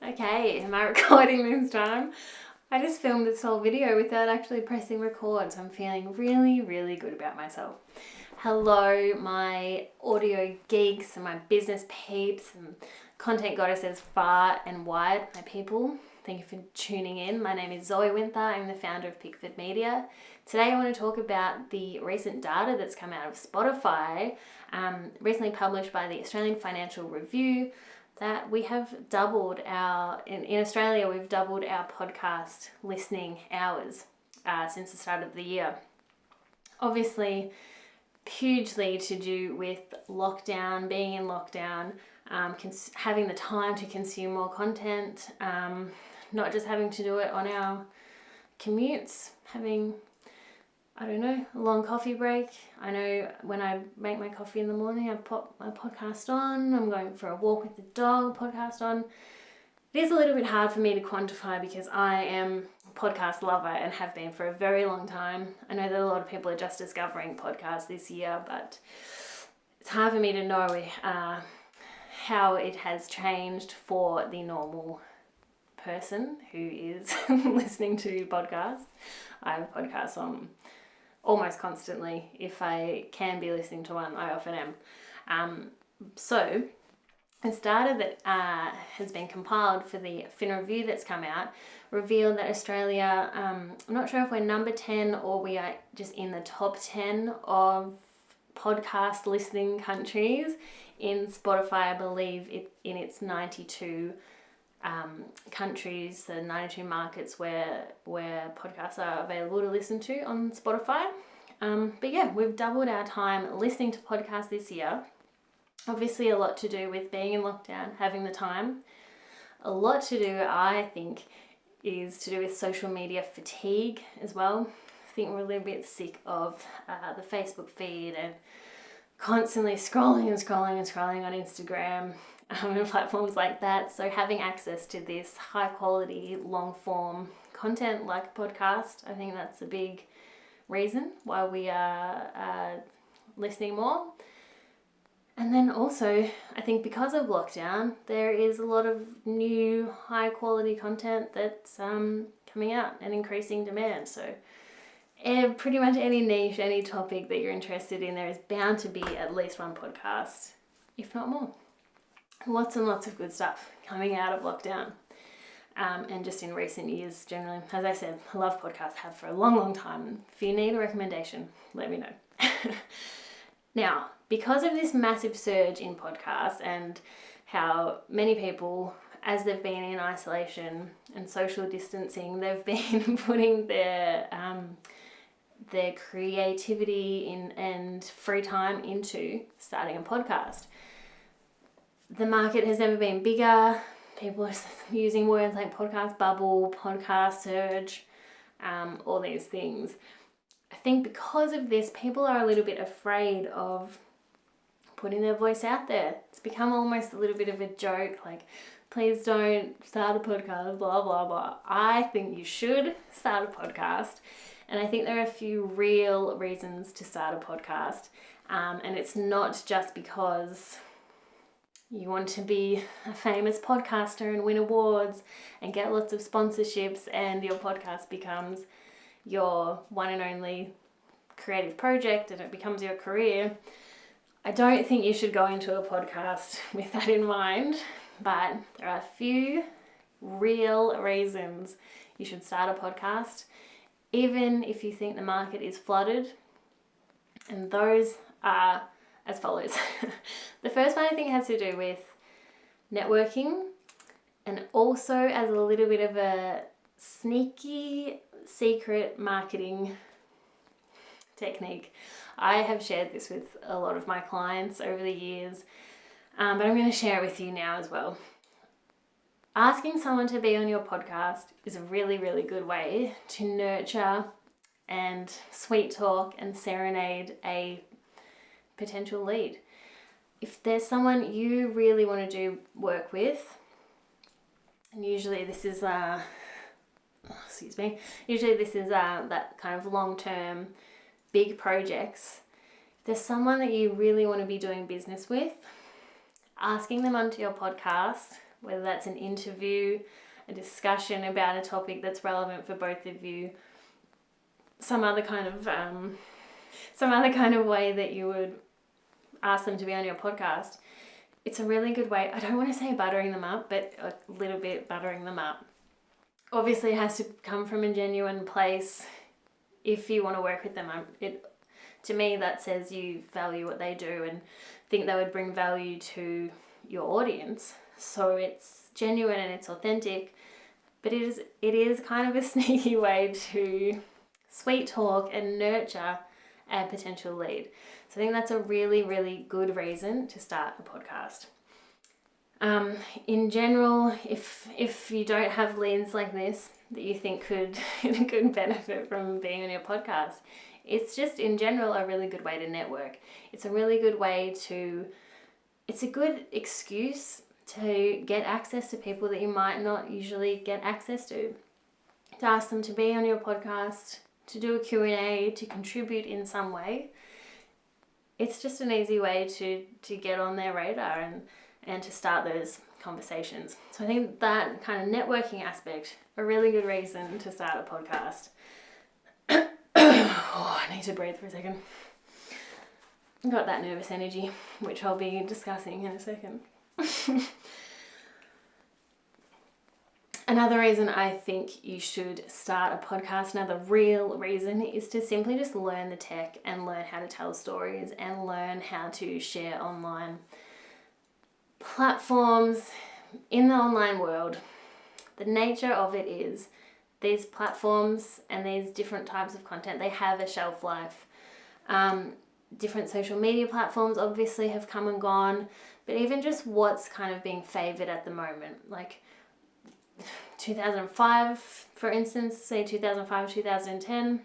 Okay, am I recording this time? I just filmed this whole video without actually pressing record, so I'm feeling really, really good about myself. Hello, my audio geeks and my business peeps and content goddesses far and wide, my people. Thank you for tuning in. My name is Zoe Winther. I'm the founder of Pickford Media. Today I want to talk about the recent data that's come out of Spotify, recently published by the Australian Financial Review, that we have doubled in Australia, we've doubled our podcast listening hours since the start of the year. Obviously, hugely to do with lockdown, being in lockdown, having the time to consume more content, not just having to do it on our commutes, having, a long coffee break. I know when I make my coffee in the morning, I pop my podcast on. I'm going for a walk with the dog, podcast on. It is a little bit hard for me to quantify because I am a podcast lover and have been for a very long time. I know that a lot of people are just discovering podcasts this year, but it's hard for me to know how it has changed for the normal person who is listening to podcasts. I have podcasts on almost constantly. If I can be listening to one, I often am. So a data that has been compiled for the Fin Review that's come out revealed that Australia, I'm not sure if we're number 10 or we are just in the top 10 of podcast listening countries in Spotify. I believe in its 92 countries, the 92 markets where podcasts are available to listen to on Spotify. But yeah, we've doubled our time listening to podcasts this year. Obviously a lot to do with being in lockdown, having the time. A lot to do, I think, is to do with social media fatigue as well. I think we're a little bit sick of the Facebook feed and constantly scrolling on Instagram and platforms like that. So having access to this high quality, long form content like a podcast, I think that's a big reason why we are listening more. And then also, I think because of lockdown, there is a lot of new high quality content that's coming out and increasing demand. So pretty much any niche, any topic that you're interested in, there is bound to be at least one podcast, if not more. Lots and lots of good stuff coming out of lockdown. And just in recent years, generally, as I said, I love podcasts, have for a long, long time. If you need a recommendation, let me know. Now, because of this massive surge in podcasts and how many people, as they've been in isolation and social distancing, they've been putting their creativity and free time into starting a podcast. The market has never been bigger. People are using words like podcast bubble, podcast surge, all these things. I think because of this, people are a little bit afraid of putting their voice out there. It's become almost a little bit of a joke, like, please don't start a podcast, blah, blah, blah. I think you should start a podcast. And I think there are a few real reasons to start a podcast. And it's not just because you want to be a famous podcaster and win awards and get lots of sponsorships and your podcast becomes your one and only creative project and it becomes your career. I don't think you should go into a podcast with that in mind, but there are a few real reasons you should start a podcast, even if you think the market is flooded. And those are as follows. The first one I think has to do with networking and also as a little bit of a sneaky secret marketing technique. I have shared this with a lot of my clients over the years, but I'm going to share it with you now as well. Asking someone to be on your podcast is a really, really good way to nurture and sweet talk and serenade a potential lead. If there's someone you really want to do work with, and usually this is that kind of long-term big projects, if there's someone that you really want to be doing business with, asking them onto your podcast whether that's an interview, a discussion about a topic that's relevant for both of you, some other kind of way that you would ask them to be on your podcast. It's a really good way. I don't want to say buttering them up, but a little bit buttering them up. Obviously, it has to come from a genuine place. If you want to work with them, to me, that says you value what they do and think they would bring value to your audience. So it's genuine and it's authentic, but it is kind of a sneaky way to sweet talk and nurture a potential lead. So I think that's a really, really good reason to start a podcast. In general, if you don't have leads like this that you think could benefit from being on your podcast, it's just in general a really good way to network. It's a really good way it's a good excuse to get access to people that you might not usually get access to ask them to be on your podcast, to do a Q&A, to contribute in some way. It's just an easy way to get on their radar and to start those conversations. So I think that kind of networking aspect, a really good reason to start a podcast. I need to breathe for a second. I've got that nervous energy, which I'll be discussing in a second. Another reason I think you should start a podcast, another real reason, is to simply just learn the tech and learn how to tell stories and learn how to share online. Platforms in the online world, the nature of it is these platforms and these different types of content, they have a shelf life. Different social media platforms obviously have come and gone, but even just what's kind of being favoured at the moment, like 2005, for instance, say 2005, 2010,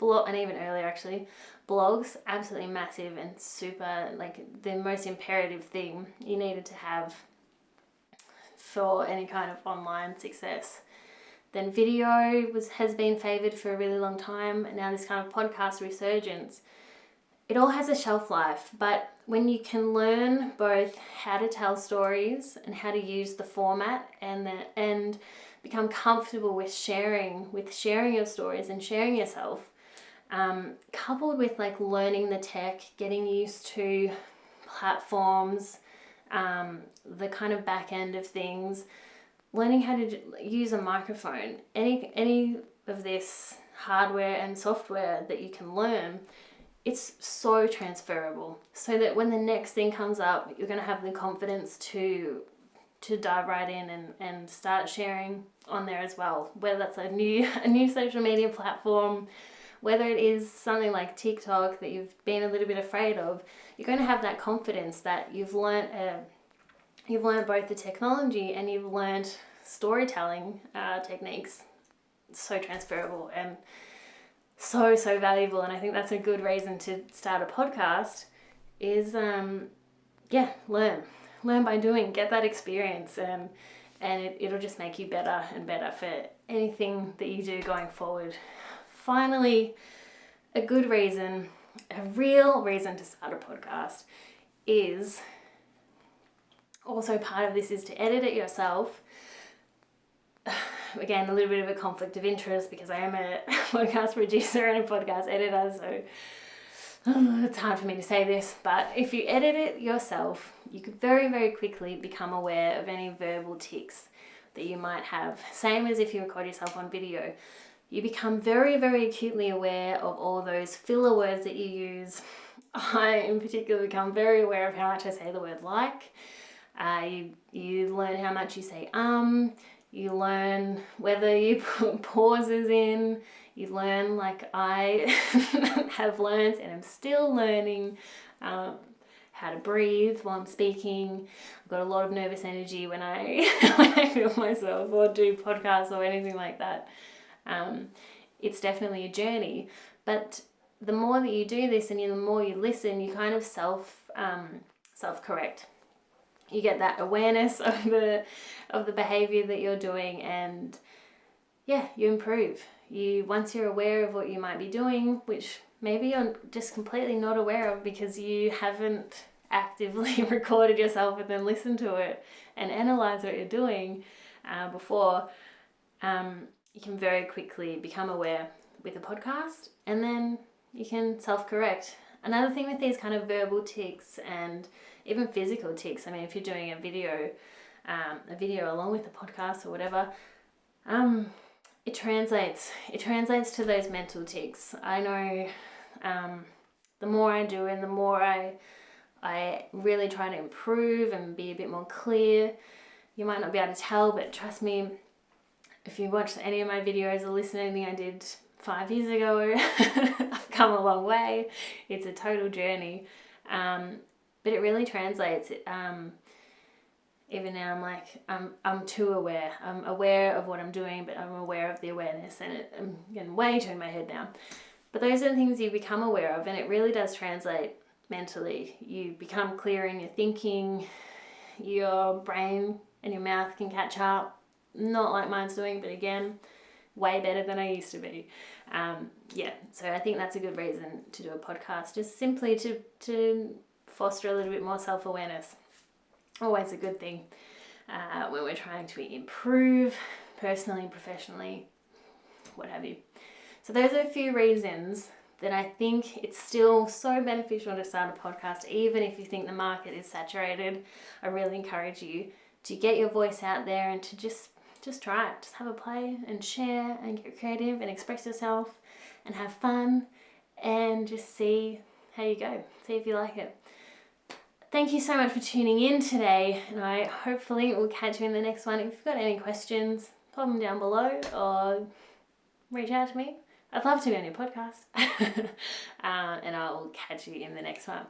and even earlier actually, blogs, absolutely massive and super, like the most imperative thing you needed to have for any kind of online success. Then video has been favoured for a really long time, and now this kind of podcast resurgence. It all has a shelf life, but when you can learn both how to tell stories and how to use the format and become comfortable with sharing your stories and sharing yourself, coupled with like learning the tech, getting used to platforms, the kind of back end of things, learning how to use a microphone, any of this hardware and software that you can learn, it's so transferable, so that when the next thing comes up, you're going to have the confidence to dive right in and start sharing on there as well. Whether that's a new social media platform, whether it is something like TikTok that you've been a little bit afraid of, you're going to have that confidence that you've learned both the technology and you've learned storytelling techniques. So transferable and so valuable, and I think that's a good reason to start a podcast is learn by doing, get that experience, and it'll just make you better and better for anything that you do going forward. Finally, a real reason to start a podcast is also, part of this is to edit it yourself. Again, a little bit of a conflict of interest because I am a podcast producer and a podcast editor, so it's hard for me to say this, but if you edit it yourself, you could very, very quickly become aware of any verbal tics that you might have. Same as if you record yourself on video. You become very, very acutely aware of all those filler words that you use. I, in particular, become very aware of how much I say the word like. You learn how much you say you learn whether you put pauses in, you learn, like I have learned and I'm still learning how to breathe while I'm speaking. I've got a lot of nervous energy when I film myself or do podcasts or anything like that. It's definitely a journey, but the more that you do this and the more you listen, you kind of self-correct. You get that awareness of the behavior that you're doing, and you improve. Once you're aware of what you might be doing, which maybe you're just completely not aware of because you haven't actively recorded yourself and then listened to it and analyze what you're doing before, you can very quickly become aware with a podcast, and then you can self-correct. Another thing with these kind of verbal tics and even physical tics, I mean, if you're doing a video along with the podcast or whatever, it translates to those mental tics. I know the more I do and the more I really try to improve and be a bit more clear. You might not be able to tell, but trust me, if you watch any of my videos or listen to anything I did 5 years ago, I've come a long way. It's a total journey. But it really translates. Even now I'm like, I'm too aware. I'm aware of what I'm doing, but I'm aware of the awareness, and I'm getting way too in my head now. But those are the things you become aware of, and it really does translate mentally. You become clearer in your thinking, your brain and your mouth can catch up. Not like mine's doing, but again, way better than I used to be. So I think that's a good reason to do a podcast, just simply to foster a little bit more self-awareness. Always a good thing when we're trying to improve personally, professionally, what have you. So those are a few reasons that I think it's still so beneficial to start a podcast, even if you think the market is saturated. I really encourage you to get your voice out there and to just try it. Just have a play and share and get creative and express yourself and have fun and just see how you go. See if you like it. Thank you so much for tuning in today, and I hopefully will catch you in the next one. If you've got any questions, pop them down below or reach out to me. I'd love to be on your podcast. And I'll catch you in the next one.